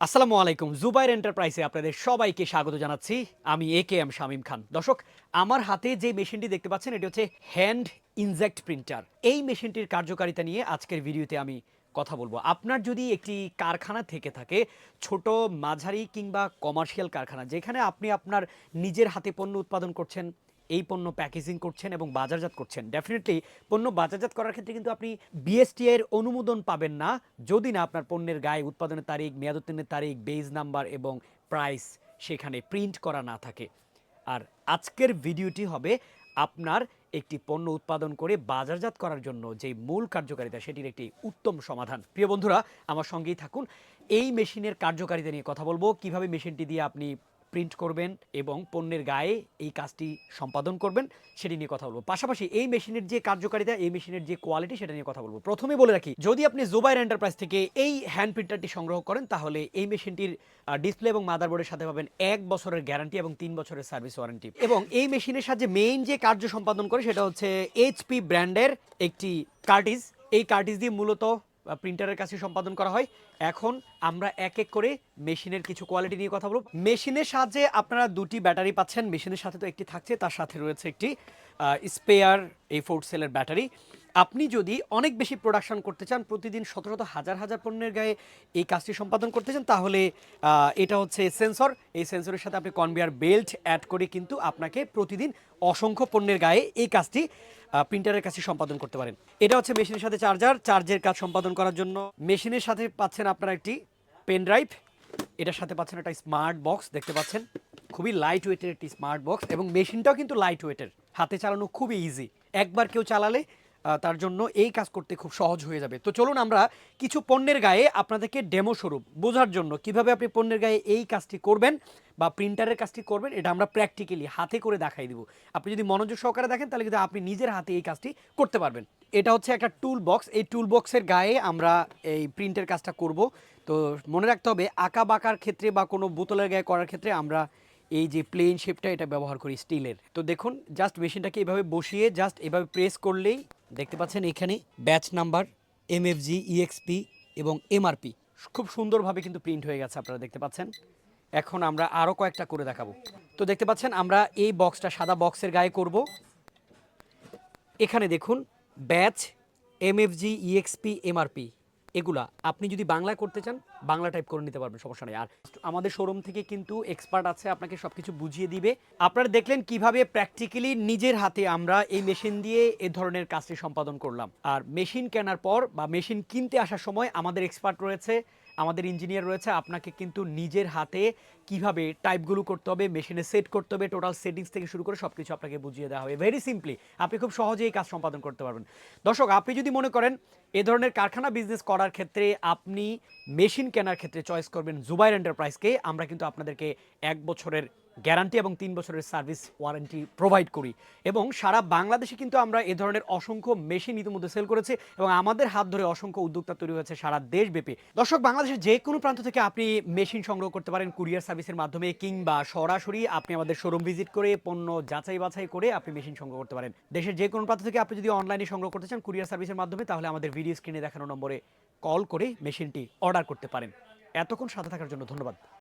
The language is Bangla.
আসসালামু আলাইকুম। জুবাইর এন্টারপ্রাইজে আপনাদের সবাইকে স্বাগত জানাচ্ছি। আমি একেএম শামীম খান। দর্শক, আমার হাতে যে মেশিনটি দেখতে পাচ্ছেন এটি হচ্ছে হ্যান্ড ইনজেক্ট প্রিন্টার। এই মেশিনটির কার্যকারিতা নিয়ে আজকের ভিডিওতে আমি কথা বলবো। আপনার যদি একটি কারখানা থেকে থাকে, ছোট, মাঝারি কিংবা কমার্শিয়াল কারখানা, যেখানে আপনি আপনার নিজের হাতে পণ্য উৎপাদন করছেন, এই পণ্য প্যাকেজিং করছেন এবং বাজারজাত করছেন, ডেফিনেটলি পণ্য বাজারজাত করার ক্ষেত্রে কিন্তু আপনি বিএসটি এর অনুমোদন পাবেন না যদি না আপনার পণ্যের গায়ে উৎপাদনের তারিখ, মেয়াদ উত্তীর্ণের তারিখ, বেজ নাম্বার এবং প্রাইস সেখানে প্রিন্ট করা না থাকে। আর আজকের ভিডিওটি হবে আপনার একটি পণ্য উৎপাদন করে বাজারজাত করার জন্য যে মূল কার্যকারিতা সেটির একটি উত্তম সমাধান। প্রিয় বন্ধুরা, আমার সঙ্গেই থাকুন। এই মেশিনের কার্যকারিতা নিয়ে কথা বলবো, কিভাবে মেশিনটি দিয়ে আপনি প্রিন্ট করবেন এবং পণ্যের গায়ে এই কাজটি সম্পাদন করবেন সেটি নিয়ে কথা বলবো। পাশাপাশি এই মেশিনের যে কার্যকারিতা, এই মেশিনের যে কোয়ালিটি সেটা নিয়ে কথা বলবো। প্রথমে বলে রাখি, যদি আপনি জুবাইর এন্টারপ্রাইজ থেকে এই হ্যান্ড প্রিন্টারটি সংগ্রহ করেন তাহলে এই মেশিনটির ডিসপ্লে এবং মাদারবোর্ডের সাথে পাবেন 1 বছরের গ্যারান্টি এবং 3 বছরের সার্ভিস ওয়ারেন্টি। এবং এই মেশিনের সাহায্যে মেইন যে কার্য সম্পাদন করে সেটা হচ্ছে এইচপি ব্র্যান্ডের একটি কার্টিজ। এই কার্টিজ দিয়ে মূলত প্রিন্টারের কাছে সম্পাদন করা হয়। এখন আমরা এক এক করে মেশিনের কিছু কোয়ালিটি নিয়ে কথা বলব। মেশিনের সাহায্যে আপনারা দুটি ব্যাটারি পাচ্ছেন। মেশিনের সাথে তো একটি থাকছে, তার সাথে রয়েছে একটি স্পেয়ার A4 সেলের ব্যাটারি। আপনি যদি অনেক বেশি প্রোডাকশন করতে চান, প্রতিদিন শত শত হাজার হাজার পণ্যের গায়ে এই কাজটি সম্পাদন করতে চান, তাহলে এটা হচ্ছে সেন্সর। এই সেন্সরের সাথে আপনি কনভেয়ার বেল্ট অ্যাড করে কিন্তু আপনাকে প্রতিদিন অসংখ্য পণ্যের গায়ে এই কাজটি প্রিন্টারের কাছে সম্পাদন করতে পারেন। এটা হচ্ছে মেশিনের সাথে চার্জের কাজ সম্পাদন করার জন্য। মেশিনের সাথে পাচ্ছেন আপনারা একটি পেন ড্রাইভ, এটার সাথে পাচ্ছেন একটা স্মার্ট বক্স, দেখতে পাচ্ছেন খুবই লাইট ওয়েটের একটি স্মার্ট বক্স, এবং মেশিনটাও কিন্তু লাইট ওয়েটের, হাতে চালানো খুবই ইজি। একবার কেউ চালালে তার জন্য এই কাজ করতে খুব সহজ হয়ে যাবে। তো চলুন আমরা কিছু পণ্যের গায়ে আপনাদেরকে ডেমো স্বরূপ বোঝার জন্য কিভাবে আপনি পণ্যের গায়ে এই কাজটি করবেন বা প্রিন্টারের কাজটি করবেন, এটা আমরা প্র্যাকটিক্যালি হাতে করে দেখাই দিব। আপনি যদি মনোযোগ সহকারে দেখেন তাহলে কিন্তু আপনি নিজের হাতে এই কাজটি করতে পারবেন। এটা হচ্ছে একটা টুল বক্স। এই টুল বক্সের গায়ে আমরা এই প্রিন্টের কাজটা করব। তো মনে রাখতে হবে, আঁকা বাঁকার ক্ষেত্রে বা কোনো বোতলের গায়ে করার ক্ষেত্রে আমরা এই যে প্লেন শেপটা এটা ব্যবহার করি স্টিলের। তো দেখুন, জাস্ট মেশিনটাকে এভাবে বসিয়ে জাস্ট এভাবে প্রেস করলেই দেখতে পাচ্ছেন এখানে ব্যাচ নাম্বার, MFG, EXP এবং MRP খুব সুন্দরভাবে কিন্তু প্রিন্ট হয়ে গেছে, আপনারা দেখতে পাচ্ছেন। এখন আমরা আরও কয়েকটা করে দেখাবো। তো দেখতে পাচ্ছেন আমরা এই বক্সটা সাদা বক্সের গায়ে করব। এখানে দেখুন ব্যাচ, MFG, EXP, MRP এগুলা আপনি যদি বাংলায় করতে চান বাংলা টাইপ করে নিতে পারবেন, সমস্যা নেই। আর আমাদের শোরুম থেকে কিন্তু এক্সপার্ট আছে, আপনাকে সব কিছু বুঝিয়ে দিবে। আপনারা দেখলেন কিভাবে প্র্যাকটিক্যালি নিজের হাতে আমরা এই মেশিন দিয়ে এ ধরনের কাজটি সম্পাদন করলাম। আর মেশিন কেনার পর বা মেশিন কিনতে আসার সময় আমাদের এক্সপার্ট রয়েছে, আমাদের ইঞ্জিনিয়ার রয়েছে, আপনাকে কিন্তু নিজের হাতে কিভাবে টাইপগুলো করতে হবে, মেশিনে সেট করতে হবে, টোটাল সেটিংস থেকে শুরু করে সব কিছু আপনাকে বুঝিয়ে দেওয়া হবে ভেরি সিম্পলি। আপনি খুব সহজেই এই কাজ সম্পাদন করতে পারবেন। দর্শক, আপনি যদি মনে করেন এ ধরনের কারখানা বিজনেস করার ক্ষেত্রে আপনি মেশিন কেনার ক্ষেত্রে চয়েস করবেন জুবাইর এন্টারপ্রাইজকে, আমরা কিন্তু আপনাদেরকে 1 বছরের গ্যারান্টি এবং 3 বছরের সার্ভিস ওয়ারেন্টি প্রোভাইড করি। এবং সারা বাংলাদেশে কিন্তু আমরা এ ধরনের অসংখ্য মেশিন ইতিমধ্যে সেল করেছি এবং আমাদের হাত ধরে অসংখ্য উদ্যোক্তা তৈরি হয়েছে সারা দেশব্যাপী। দর্শক, বাংলাদেশের যে কোনো প্রান্ত থেকে আপনি মেশিন সংগ্রহ করতে পারেন কুরিয়ার সার্ভিসের মাধ্যমে, কিংবা সরাসরি আপনি আমাদের শোরুম ভিজিট করে পণ্য যাচাই বাছাই করে আপনি মেশিন সংগ্রহ করতে পারেন। দেশের যে কোনো প্রান্ত থেকে আপনি যদি অনলাইনে সংগ্রহ করতে চান কুরিয়ার সার্ভিসের মাধ্যমে, তাহলে আমাদের ভিডিও স্ক্রিনে দেখানো নম্বরে কল করে মেশিনটি অর্ডার করতে পারেন। এতক্ষণ সাথে থাকার জন্য ধন্যবাদ।